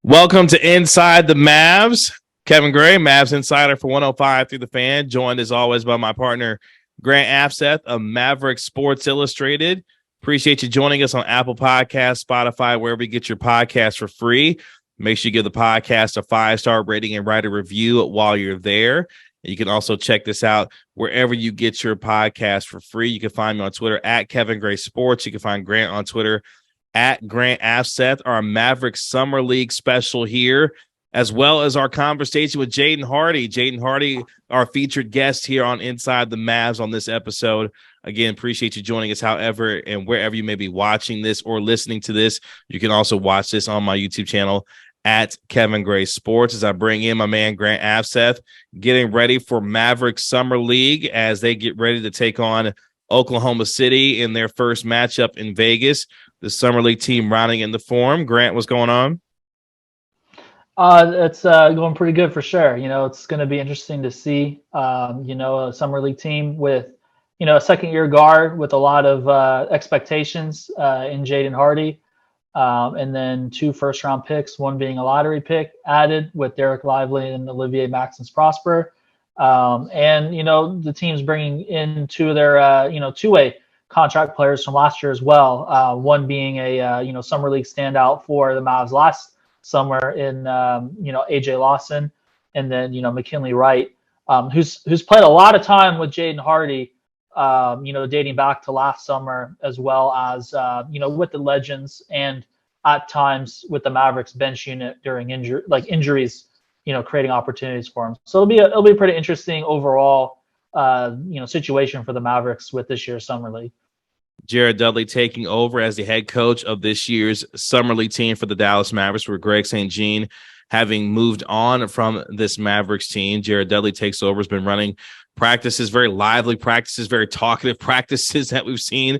Welcome to Inside the Mavs. Kevin Gray, Mavs Insider for 105 through the Fan, joined as always by my partner, Grant Afseth of Mavericks Sports Illustrated. Appreciate you joining us on Apple Podcasts, Spotify, wherever you get your podcasts for free. Make sure you give the podcast a 5-star rating and write a review while you're there. You can also check this out wherever you get your podcast for free. You can find me on Twitter at Kevin Gray Sports. You can find Grant on Twitter at Grant Afseth. Our Mavericks Summer League special here, as well as our conversation with Jaden Hardy. Jaden Hardy, our featured guest here on Inside the Mavs on this episode. Again, appreciate you joining us however and wherever you may be watching this or listening to this. You can also watch this on my YouTube channel at Kevin Gray Sports as I bring in my man Grant Afseth, getting ready for Mavericks Summer League as they get ready to take on Oklahoma City in their first matchup in Vegas. The Summer League team rounding in the form. Grant, what's going on? It's going pretty good for sure. It's going to be interesting to see, a Summer League team with, a second-year guard with a lot of expectations in Jaden Hardy, and then 2 first-round picks, one being a lottery pick added with Dereck Lively and Olivier Maxence Prosper. And the team's bringing in 2 of their, two-way contract players from last year as well. One being a Summer League standout for the Mavs last summer in AJ Lawson, and then McKinley Wright, who's played a lot of time with Jaden Hardy, dating back to last summer, as well as with the Legends and at times with the Mavericks bench unit during injuries, creating opportunities for him. So it'll be a pretty interesting overall situation for the Mavericks with this year's Summer League. Jared Dudley taking over as the head coach of this year's Summer League team for the Dallas Mavericks, with Greg St. Jean having moved on from this Mavericks team. Jared Dudley takes over, has been running practices, very lively practices, very talkative practices that we've seen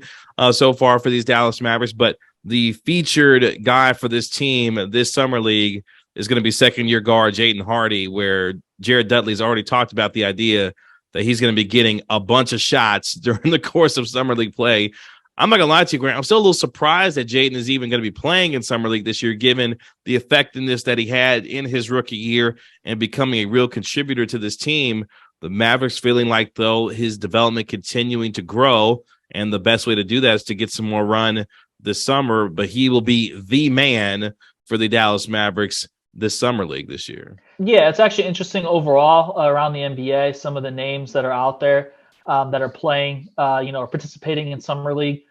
so far for these Dallas Mavericks. But the featured guy for this team, this Summer League, is going to be second-year guard Jaden Hardy, where Jared Dudley's already talked about the idea that he's going to be getting a bunch of shots during the course of Summer League play. I'm not going to lie to you, Grant. I'm still a little surprised that Jaden is even going to be playing in Summer League this year, given the effectiveness that he had in his rookie year and becoming a real contributor to this team. The Mavericks feeling like, though, his development continuing to grow, and the best way to do that is to get some more run this summer, but he will be the man for the Dallas Mavericks this Summer League this year. Yeah, it's actually interesting overall around the NBA, some of the names that are out there that are playing, or participating in Summer League.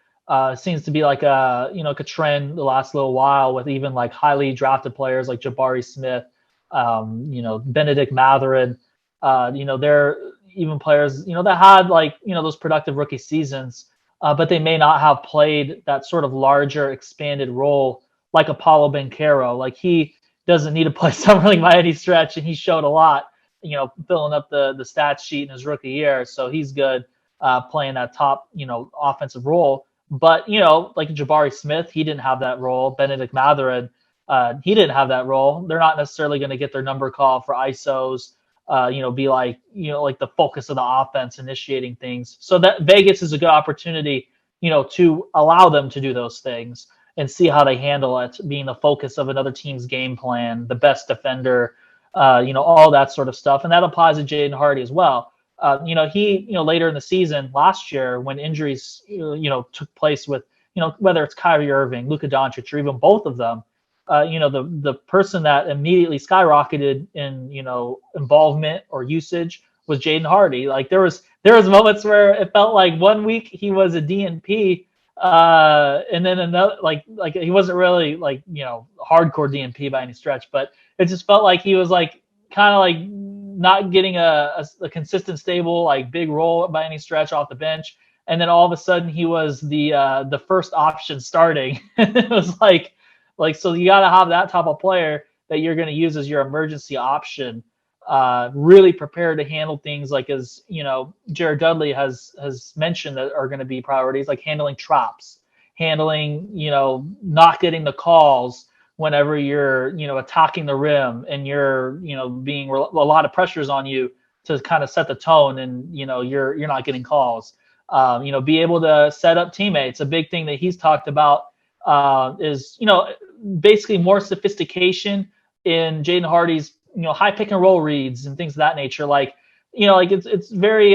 Seems to be like a trend the last little while with even like highly drafted players like Jabari Smith, Benedict Mathurin. They're even players, that had those productive rookie seasons, but they may not have played that sort of larger expanded role like Apollo Banchero. Like, he doesn't need to play Summer League by any stretch, and he showed a lot, filling up the stats sheet in his rookie year. So he's good playing that top, offensive role. But, like Jabari Smith, he didn't have that role. Benedict Mathurin, he didn't have that role. They're not necessarily going to get their number called for ISOs, be like the focus of the offense, initiating things. So that Vegas is a good opportunity, to allow them to do those things and see how they handle it, being the focus of another team's game plan, the best defender, all that sort of stuff. And that applies to Jaden Hardy as well. He later in the season last year, when injuries, took place with, whether it's Kyrie Irving, Luka Doncic, or even both of them, the person that immediately skyrocketed in, involvement or usage was Jaden Hardy. Like, there was moments where it felt like one week he was a DNP, and then another, like he wasn't really hardcore DNP by any stretch, but it just felt like he was kind of not getting a consistent, stable, big role by any stretch off the bench. And then all of a sudden he was the first option starting. It was so you got to have that type of player that you're going to use as your emergency option, really prepared to handle things as Jared Dudley has mentioned that are going to be priorities, like handling traps, handling, not getting the calls whenever you're, attacking the rim and you're, being a lot of pressures on you to kind of set the tone, and, you're not getting calls. Be able to set up teammates. A big thing that he's talked about is, basically more sophistication in Jaden Hardy's, high pick and roll reads and things of that nature. Like, it's very,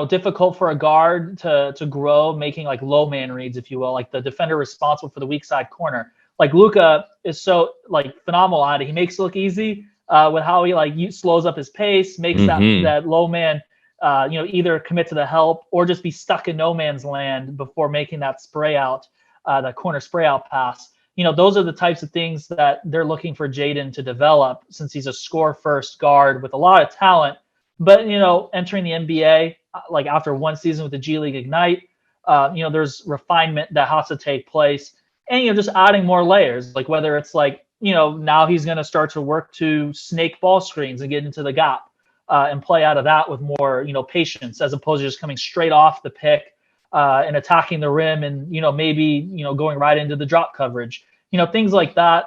difficult for a guard to grow making like low man reads, if you will, like the defender responsible for the weak side corner. Like Luka is so like phenomenal at it. He makes it look easy with how he slows up his pace, makes that low man, either commit to the help or just be stuck in no man's land before making that spray out, that corner spray out pass. Those are the types of things that they're looking for Jaden to develop, since he's a score first guard with a lot of talent. But, entering the NBA, like after one season with the G League Ignite, there's refinement that has to take place. And, just adding more layers, like whether it's like, now he's going to start to work to snake ball screens and get into the gap and play out of that with more, patience, as opposed to just coming straight off the pick and attacking the rim and, maybe, going right into the drop coverage. Things like that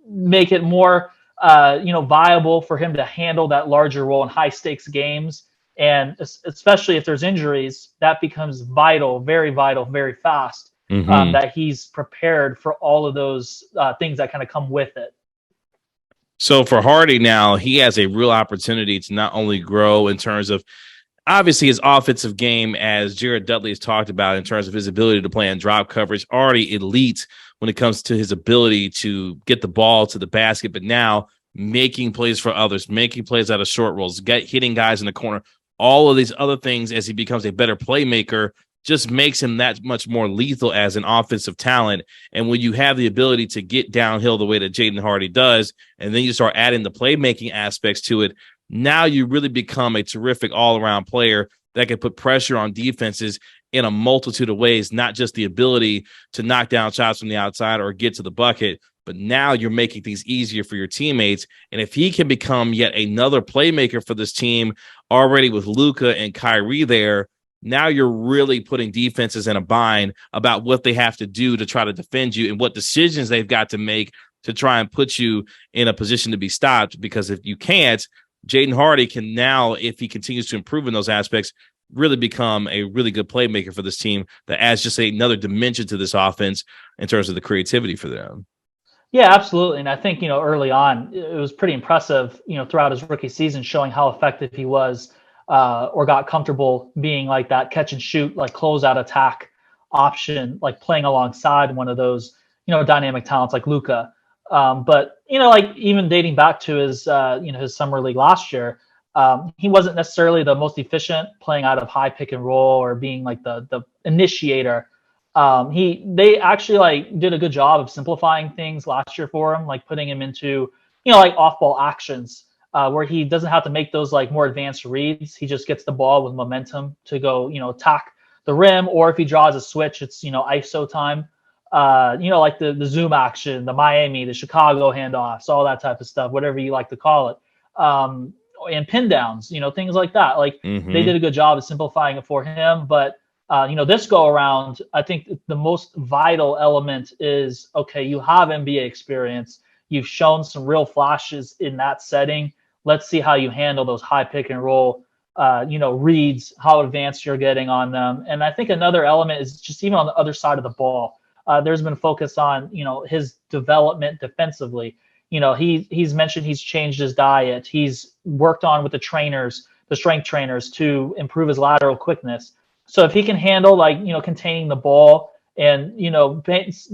make it more, viable for him to handle that larger role in high stakes games. And especially if there's injuries, that becomes vital, very fast, that he's prepared for all of those things that kind of come with it. So for Hardy now, he has a real opportunity to not only grow in terms of obviously his offensive game, as Jared Dudley has talked about, in terms of his ability to play in drop coverage, already elite when it comes to his ability to get the ball to the basket, but now making plays for others, making plays out of short rolls, hitting guys in the corner, all of these other things as he becomes a better playmaker just makes him that much more lethal as an offensive talent. And when you have the ability to get downhill the way that Jaden Hardy does, and then you start adding the playmaking aspects to it, now you really become a terrific all-around player that can put pressure on defenses in a multitude of ways, not just the ability to knock down shots from the outside or get to the bucket, but now you're making things easier for your teammates. And if he can become yet another playmaker for this team, already with Luka and Kyrie there, now you're really putting defenses in a bind about what they have to do to try to defend you and what decisions they've got to make to try and put you in a position to be stopped. Because if you can't, Jaden Hardy can now, if he continues to improve in those aspects, really become a really good playmaker for this team that adds just another dimension to this offense in terms of the creativity for them. Yeah, absolutely. And I think, early on, it was pretty impressive, throughout his rookie season, showing how effective he was or got comfortable being like that catch and shoot, like closeout attack option, like playing alongside one of those, dynamic talents like Luka. But, like even dating back to his, his summer league last year, he wasn't necessarily the most efficient playing out of high pick and roll or being like the initiator. They actually did a good job of simplifying things last year for him, like putting him into, off ball actions, where he doesn't have to make those more advanced reads. He just gets the ball with momentum to go, attack the rim, or if he draws a switch, it's, ISO time, like the zoom action, the Miami, the Chicago handoffs, all that type of stuff, whatever you like to call it. And pin downs, things like that. They did a good job of simplifying it for him. But, this go around, I think the most vital element is, okay, you have NBA experience. You've shown some real flashes in that setting. Let's see how you handle those high pick and roll, reads, how advanced you're getting on them. And I think another element is just even on the other side of the ball. There's been focus on, his development defensively. He's mentioned he's changed his diet. He's worked on with the strength trainers to improve his lateral quickness. So if he can handle containing the ball and,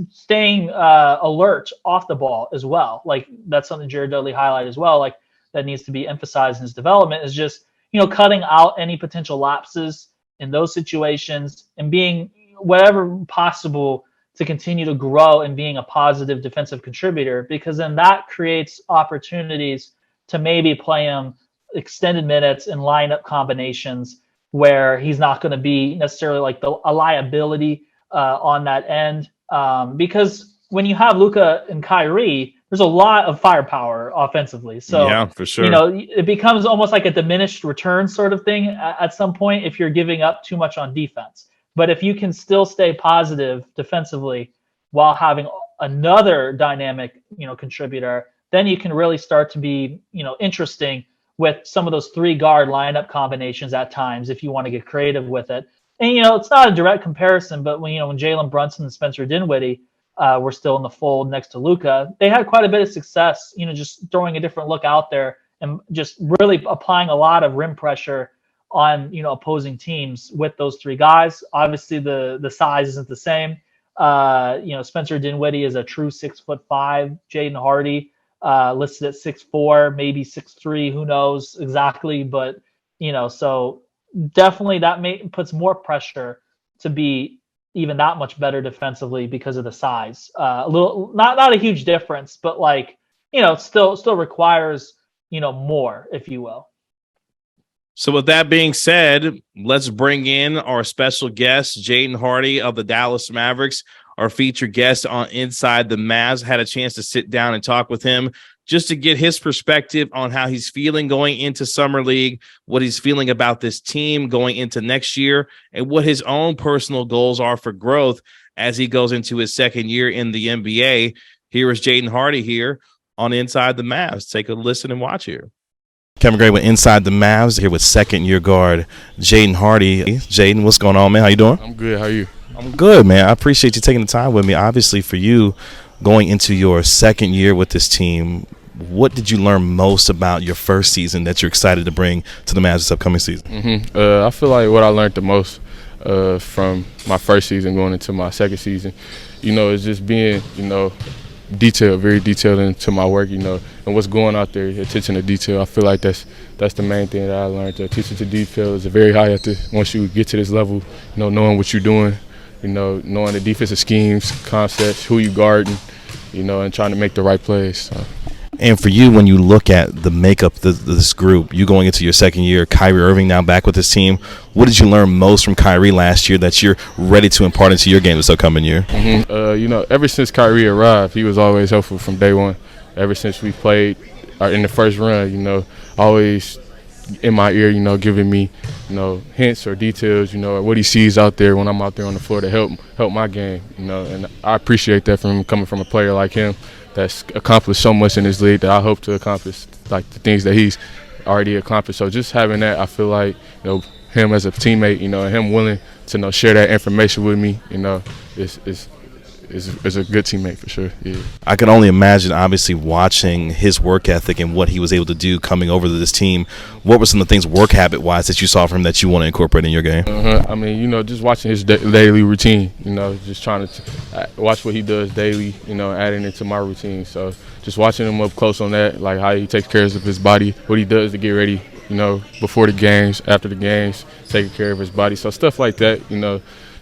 staying alert off the ball as well, that's something Jared Dudley highlighted as well, that needs to be emphasized in his development, is just, cutting out any potential lapses in those situations and being whatever possible to continue to grow and being a positive defensive contributor, because then that creates opportunities to maybe play him extended minutes and lineup combinations where he's not going to be necessarily a liability on that end. Because when you have Luka and Kyrie, there's a lot of firepower offensively. So, yeah, for sure. It becomes almost like a diminished return sort of thing at some point if you're giving up too much on defense. But if you can still stay positive defensively while having another dynamic, contributor, then you can really start to be, interesting with some of those 3-guard lineup combinations at times if you want to get creative with it. And, it's not a direct comparison, but when Jalen Brunson and Spencer Dinwiddie were still in the fold next to Luka. They had quite a bit of success, just throwing a different look out there and just really applying a lot of rim pressure on, opposing teams with those three guys. Obviously, the size isn't the same. Spencer Dinwiddie is a true 6'5". Jaden Hardy listed at 6'4", maybe 6'3", who knows exactly, but so definitely that puts more pressure to be even that much better defensively because of the size. A little, not a huge difference, but still requires more, if you will. So with that being said, let's bring in our special guest, Jaden Hardy of the Dallas Mavericks, our featured guest on Inside the Mavs. Had a chance to sit down and talk with him just to get his perspective on how he's feeling going into Summer League, what he's feeling about this team going into next year, and what his own personal goals are for growth as he goes into his second year in the NBA. Here is Jaden Hardy here on Inside the Mavs. Take a listen and watch here. Kevin Gray with Inside the Mavs here with second-year guard Jaden Hardy. Jaden, what's going on, man? How you doing? I'm good. How are you? I'm good, man. I appreciate you taking the time with me. Obviously, for you, going into your second year with this team, what did you learn most about your first season that you're excited to bring to the Mavs this upcoming season? I feel like what I learned the most from my first season going into my second season, is just being, very detailed into my work, and what's going out there, attention to detail. I feel like that's the main thing that I learned. The attention to detail is very high once you get to this level, knowing what you're doing, knowing the defensive schemes, concepts, who you guarding, and trying to make the right plays. So. And for you, when you look at the makeup of this group, you going into your second year, Kyrie Irving now back with this team, what did you learn most from Kyrie last year that you're ready to impart into your game this upcoming year? Ever since Kyrie arrived, he was always helpful from day one. Ever since we played in the first run, always in my ear, giving me, hints or details, or what he sees out there when I'm out there on the floor to help my game, and I appreciate that from coming from a player like him that's accomplished so much in this league that I hope to accomplish, like the things that he's already accomplished. So just having that, I feel like, him as a teammate, and him willing to share that information with me, is a good teammate for sure. Yeah. I can only imagine, obviously, watching his work ethic and what he was able to do coming over to this team. What were some of the things work habit-wise that you saw from him that you want to incorporate in your game? I mean, just watching his daily routine, just trying to watch what he does daily, adding it to my routine. So just watching him up close on that, like how he takes care of his body, what he does to get ready, before the games, after the games, taking care of his body. So stuff like that,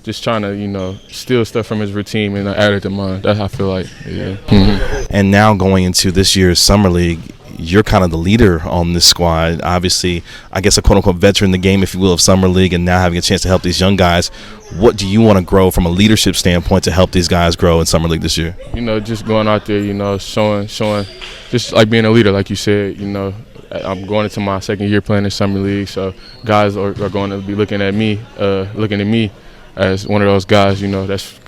just trying to, steal stuff from his routine and add it to mine. That's how I feel like. Yeah. And now going into this year's Summer League, you're kind of the leader on this squad. Obviously, I guess a quote-unquote veteran in the game, if you will, of Summer League, and now having a chance to help these young guys. What do you want to grow from a leadership standpoint to help these guys grow in Summer League this year? Just going out there, showing, just like being a leader, like you said, I'm going into my second year playing in Summer League, so guys are going to be looking at me as one of those guys, that's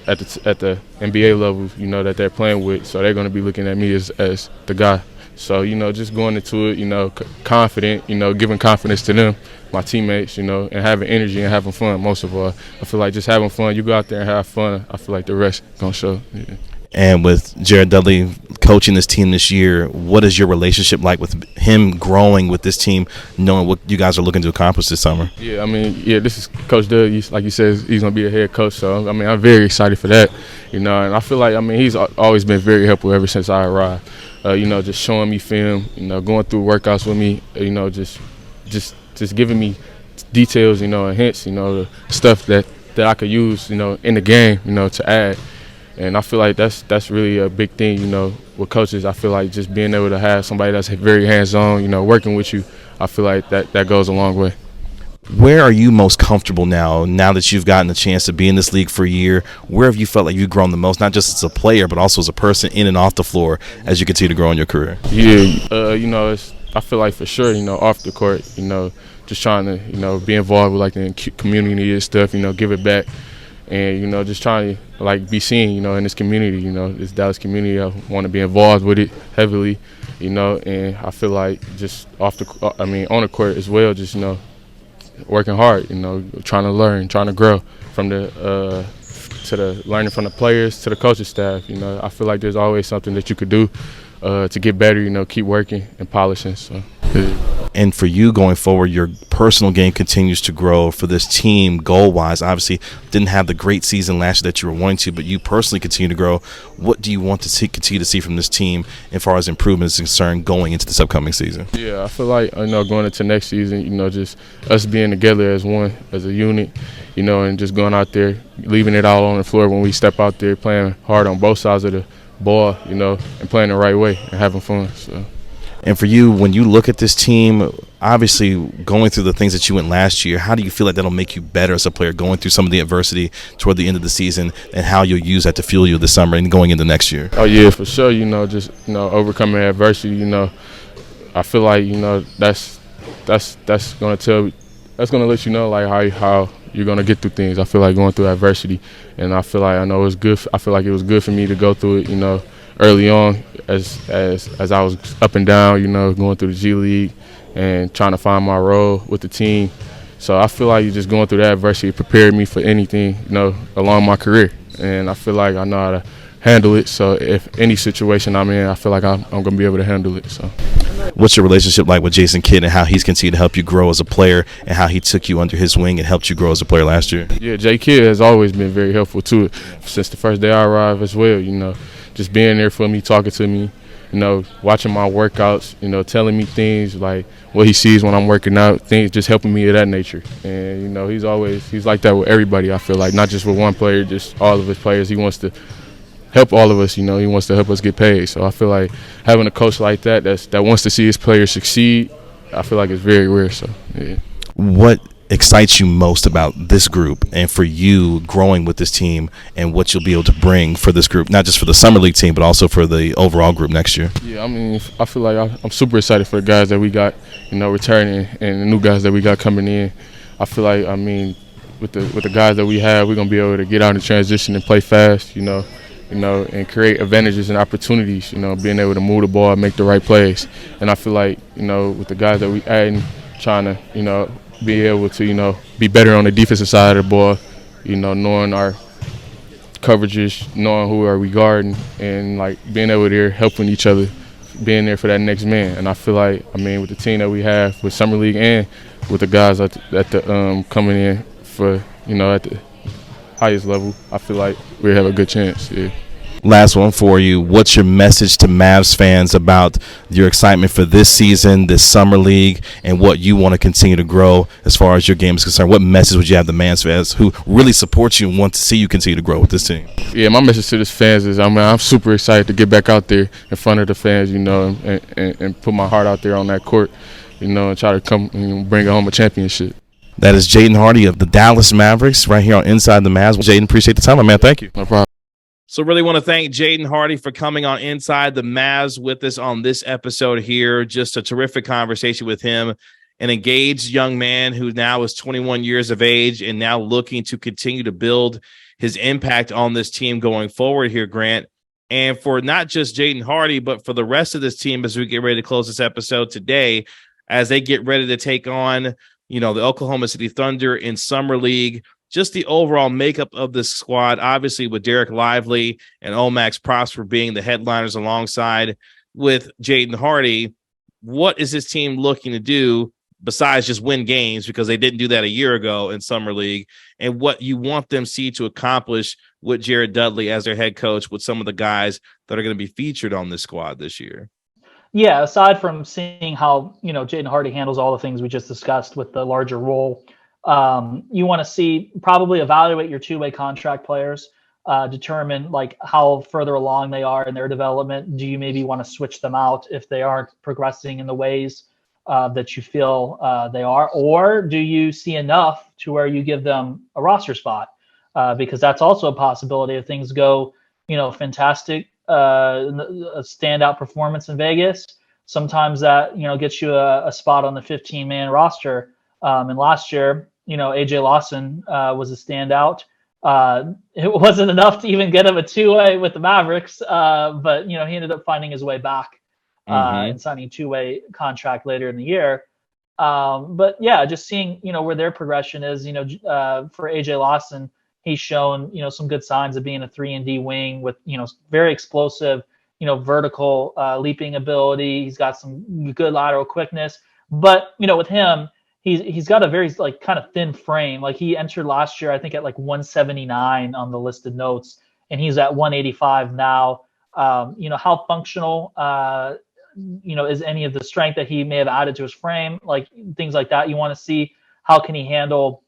at the NBA level, that they're playing with. So they're going to be looking at me as the guy. So, just going into it, confident, giving confidence to them, my teammates, and having energy and having fun most of all. I feel like just having fun, you go out there and have fun, I feel like the rest going to show. Yeah. And with Jared Dudley coaching this team this year, what is your relationship like with him growing with this team, knowing what you guys are looking to accomplish this summer? Yeah, this is Coach Dudley. Like you said, he's going to be the head coach. So, I'm very excited for that, and I feel like, he's always been very helpful ever since I arrived. Just showing me film, going through workouts with me, just giving me details, and hints, stuff that I could use, in the game, to add. And I feel like that's really a big thing, with coaches. I feel like just being able to have somebody that's very hands-on, working with you, I feel like that goes a long way. Where are you most comfortable now that you've gotten the chance to be in this league for a year? Where have you felt like you've grown the most, not just as a player, but also as a person in and off the floor as you continue to grow in your career? Yeah, I feel like for sure, off the court, just trying to, be involved with like the community and stuff, give it back. And, just trying to, be seen, in this community, this Dallas community. I want to be involved with it heavily, and I feel like just on the court as well, just, working hard, trying to learn, trying to grow from the the learning from the players to the coaching staff. You know, I feel like there's always something that you could do to get better. You know, keep working and polishing. So. And for you going forward, your personal game continues to grow for this team goal-wise. Obviously, didn't have the great season last year that you were wanting to, but you personally continue to grow. What do you want to continue to see from this team as far as improvement is concerned going into this upcoming season? Yeah, I feel like, you know, going into next season, you know, just us being together as one, as a unit, you know, and just going out there, leaving it all on the floor when we step out there, playing hard on both sides of the ball, you know, and playing the right way and having fun. So. And for you, when you look at this team, obviously going through the things that you went last year, how do you feel like that'll make you better as a player going through some of the adversity toward the end of the season, and how you'll use that to fuel you this summer and going into next year? Oh, yeah, for sure. You know, just, you know, overcoming adversity, you know, I feel like, you know, that's going to let you know, like, how you're going to get through things. I feel like going through adversity, and I feel like I know it's good. I feel like it was good for me to go through it, you know, early on as I was up and down, you know, going through the G League and trying to find my role with the team. So I feel like just going through that adversity prepared me for anything, you know, along my career. And I feel like I know how to handle it. So if any situation I'm in, I feel like I'm going to be able to handle it. So. What's your relationship like with Jason Kidd and how he's continued to help you grow as a player and how he took you under his wing and helped you grow as a player last year? Yeah, J Kidd has always been very helpful to it since the first day I arrived as well, you know. Just being there for me, talking to me, you know, watching my workouts, you know, telling me things like what he sees when I'm working out, things just helping me of that nature. And, you know, he's like that with everybody, I feel like, not just with one player, just all of his players. He wants to help all of us, you know, he wants to help us get paid. So I feel like having a coach like that that wants to see his players succeed, I feel like it's very rare. So, yeah. What excites you most about this group and for you growing with this team and what you'll be able to bring for this group, not just for the Summer League team, but also for the overall group next year? Yeah, I mean, I feel like I'm super excited for the guys that we got, you know, returning and the new guys that we got coming in. I feel like, I mean, with the guys that we have, we're going to be able to get out in transition and play fast, you know, and create advantages and opportunities, you know, being able to move the ball and make the right plays. And I feel like, you know, with the guys that we adding, trying to, you know, be able to, you know, be better on the defensive side of the ball, you know, knowing our coverages, knowing who are we guarding, and, like, being able to helping each other, being there for that next man. And I feel like, I mean, with the team that we have with Summer League and with the guys at the coming in for, you know, at the highest level, I feel like we have a good chance, yeah. Last one for you. What's your message to Mavs fans about your excitement for this season, this Summer League, and what you want to continue to grow as far as your game is concerned? What message would you have to Mavs fans who really support you and want to see you continue to grow with this team? Yeah, my message to the fans is, I mean, I'm super excited to get back out there in front of the fans, you know, and put my heart out there on that court, you know, and try to come and bring home a championship. That is Jaden Hardy of the Dallas Mavericks right here on Inside the Mavs. Jaden, appreciate the time, man. Thank you. No problem. So really want to thank Jaden Hardy for coming on Inside the Mavs with us on this episode here. Just a terrific conversation with him, an engaged young man who now is 21 years of age and now looking to continue to build his impact on this team going forward here, Grant. And for not just Jaden Hardy, but for the rest of this team as we get ready to close this episode today, as they get ready to take on, you know, the Oklahoma City Thunder in Summer League. Just the overall makeup of this squad, obviously with Dereck Lively and Omax Prosper being the headliners alongside with Jaden Hardy. What is this team looking to do besides just win games, because they didn't do that a year ago in Summer League, and what you want them to accomplish with Jared Dudley as their head coach with some of the guys that are going to be featured on this squad this year? Yeah, aside from seeing how, you know, Jaden Hardy handles all the things we just discussed with the larger role, you want to probably evaluate your two-way contract players, determine like how further along they are in their development. Do you maybe want to switch them out if they aren't progressing in the ways that you feel they are, or do you see enough to where you give them a roster spot? Because that's also a possibility if things go, you know, fantastic, a standout performance in Vegas. Sometimes that, you know, gets you a spot on the 15-man roster. And last year, you know, AJ Lawson was a standout. It wasn't enough to even get him a two-way with the Mavericks, but, you know, he ended up finding his way back and signing a two-way contract later in the year. But yeah, just seeing, you know, where their progression is, you know, for AJ Lawson, he's shown, some good signs of being a 3-and-D wing with, very explosive, vertical leaping ability. He's got some good lateral quickness. But, with him, he's got a very like kind of thin frame. Like he entered last year, I think at like 179 on the listed notes, and he's at 185 now. How functional, is any of the strength that he may have added to his frame, like things like that. You want to see how can he handle,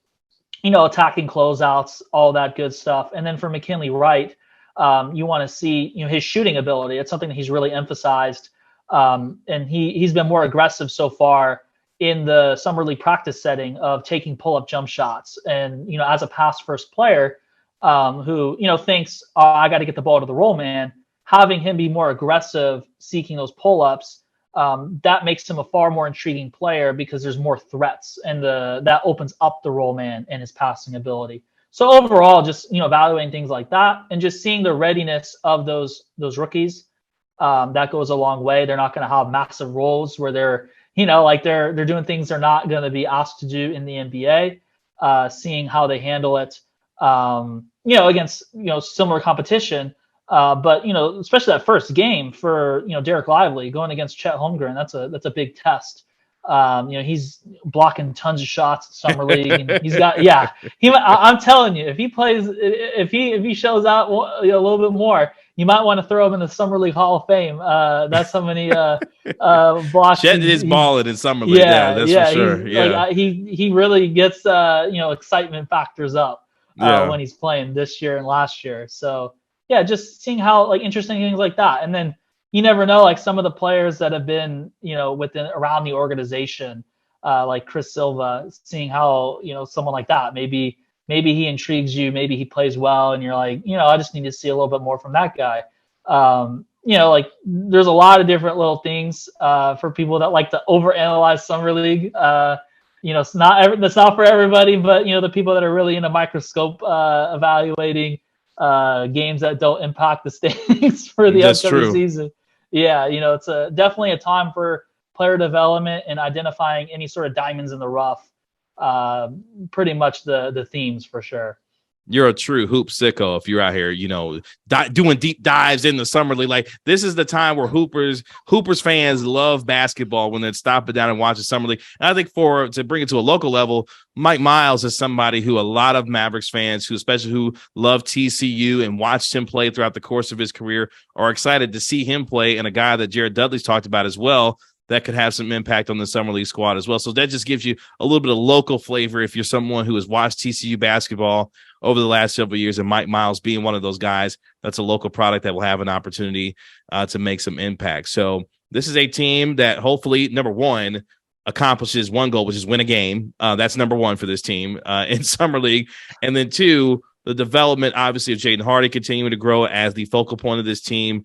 attacking closeouts, all that good stuff. And then for McKinley Wright, you want to see, his shooting ability. It's something that he's really emphasized. And he's been more aggressive so far in the summer league practice setting of taking pull-up jump shots. And, as a pass first player who, thinks, I got to get the ball to the roll man, having him be more aggressive, seeking those pull-ups, that makes him a far more intriguing player because there's more threats, and that opens up the roll man and his passing ability. So overall, just evaluating things like that and just seeing the readiness of those rookies, that goes a long way. They're not going to have massive roles where they're they're doing things they're not going to be asked to do in the NBA. Seeing how they handle it, against similar competition. But especially that first game for Dereck Lively going against Chet Holmgren, that's a big test. He's blocking tons of shots at Summer League, and he's got I'm telling you, if he plays, if he shows out a little bit more, you might want to throw him in the Summer League Hall of Fame. That's how many blocks. Chet is balling in Summer League. Yeah, that's for sure. Yeah, he really gets excitement factors up when he's playing this year and last year. So. Yeah, just seeing how interesting things like that. And then you never know, some of the players that have been, around the organization, like Chris Silva, seeing how, someone like that, maybe he intrigues you, maybe he plays well, and you're like, I just need to see a little bit more from that guy. There's a lot of different little things for people that like to overanalyze Summer League. It's not for everybody, but the people that are really in a microscope evaluating games that don't impact the standings for the upcoming season. Yeah, it's definitely a time for player development and identifying any sort of diamonds in the rough. Pretty much the themes for sure. You're a true hoop sicko if you're out here, doing deep dives in the Summer League. Like, this is the time where Hoopers fans love basketball when they stop it down and watch the Summer League. And I think to bring it to a local level, Mike Miles is somebody who a lot of Mavericks fans, especially who love TCU and watched him play throughout the course of his career, are excited to see him play, and a guy that Jared Dudley's talked about as well, that could have some impact on the Summer League squad as well. So that just gives you a little bit of local flavor if you're someone who has watched TCU basketball over the last several years, and Mike Miles being one of those guys, that's a local product that will have an opportunity to make some impact. So this is a team that hopefully, number one, accomplishes one goal, which is win a game. That's number one for this team in Summer League. And then two, the development, obviously, of Jaden Hardy continuing to grow as the focal point of this team.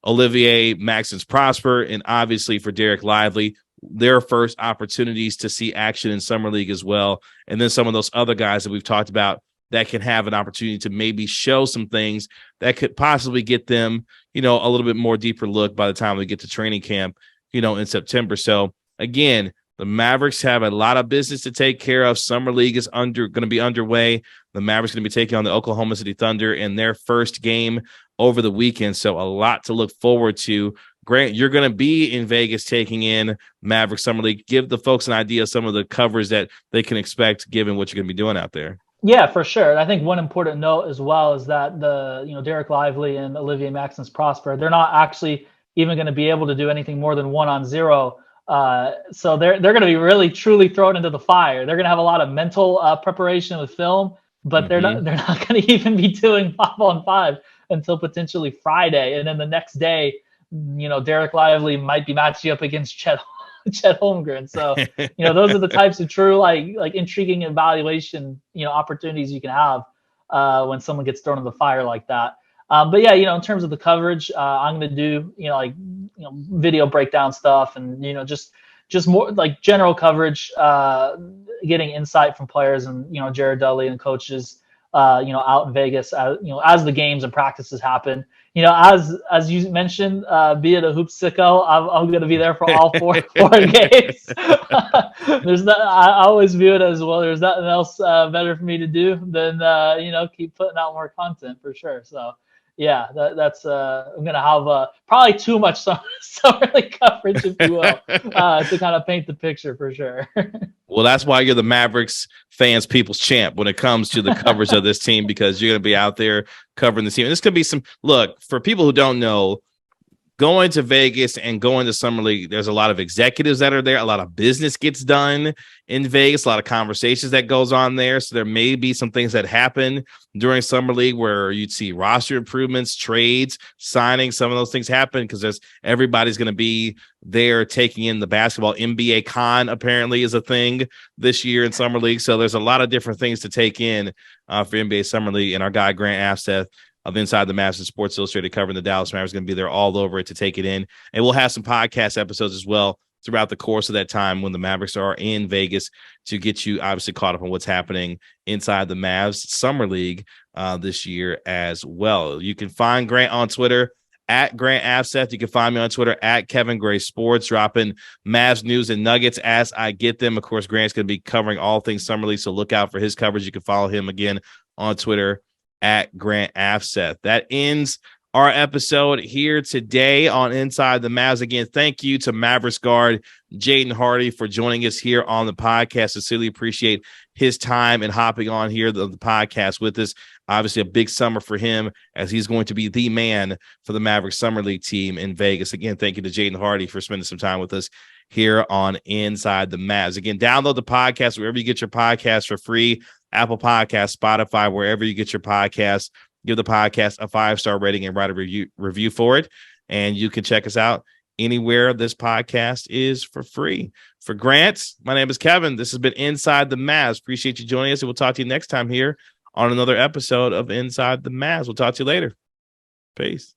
Olivier Maxence Prosper, and obviously for Dereck Lively, their first opportunities to see action in Summer League as well. And then some of those other guys that we've talked about that can have an opportunity to maybe show some things that could possibly get them, a little bit more deeper look by the time we get to training camp, in September. So again, the Mavericks have a lot of business to take care of. Summer League is going to be underway. The Mavericks going to be taking on the Oklahoma City Thunder in their first game over the weekend. So a lot to look forward to. Grant, you're going to be in Vegas taking in Mavericks Summer League. Give the folks an idea of some of the covers that they can expect given what you're going to be doing out there. Yeah, for sure. And I think one important note as well is that Dereck Lively and Olivier Maxence Prosper, they're not actually even going to be able to do anything more than 1-on-0. So they're going to be really truly thrown into the fire. They're going to have a lot of mental preparation with film, but they're not going to even be doing 5-on-5 until potentially Friday. And then the next day, Dereck Lively might be matching up against Chet Holmgren. So, those are the types of true, like intriguing evaluation, opportunities you can have when someone gets thrown in the fire like that. But yeah, in terms of the coverage, I'm going to do, video breakdown stuff and, just more like general coverage, getting insight from players and, Jared Dudley and coaches, out in Vegas, as the games and practices happen. As you mentioned, be it a hoop sicko, I'm going to be there for all four games. I always view it as, well, there's nothing else better for me to do than keep putting out more content for sure. So yeah, that's I'm going to have probably too much summer league coverage, if you will, to kind of paint the picture for sure. Well, that's why you're the Mavericks fans, people's champ when it comes to the coverage of this team, because you're going to be out there covering the team. And this could be look, for people who don't know, going to Vegas and going to Summer League, there's a lot of executives that are there. A lot of business gets done in Vegas, a lot of conversations that goes on there. So there may be some things that happen during Summer League where you'd see roster improvements, trades, signing. Some of those things happen because everybody's going to be there taking in the basketball. NBA Con apparently is a thing this year in Summer League. So there's a lot of different things to take in for NBA Summer League. And our guy, Grant Afseth, of Inside the Mavs and Sports Illustrated, covering the Dallas Mavericks, going to be there all over it to take it in. And we'll have some podcast episodes as well throughout the course of that time when the Mavericks are in Vegas to get you obviously caught up on what's happening inside the Mavs Summer League this year as well. You can find Grant on Twitter at Grant Afseth. You can find me on Twitter at Kevin Gray Sports, dropping Mavs news and nuggets as I get them. Of course, Grant's going to be covering all things Summer League, so look out for his coverage. You can follow him again on Twitter at Grant Afseth. That ends our episode here today on Inside the Mavs. Again, thank you to Mavericks guard Jaden Hardy for joining us here on the podcast. Sincerely appreciate his time and hopping on here the podcast with us. Obviously, a big summer for him as he's going to be the man for the Mavericks Summer League team in Vegas. Again, thank you to Jaden Hardy for spending some time with us here on Inside the Mavs. Again, download the podcast wherever you get your podcast for free. Apple Podcasts, Spotify, wherever you get your podcasts. Give the podcast a 5-star rating and write a review for it. And you can check us out anywhere this podcast is for free. For Grant, my name is Kevin. This has been Inside the Mavs. Appreciate you joining us, and we'll talk to you next time here on another episode of Inside the Mavs. We'll talk to you later. Peace.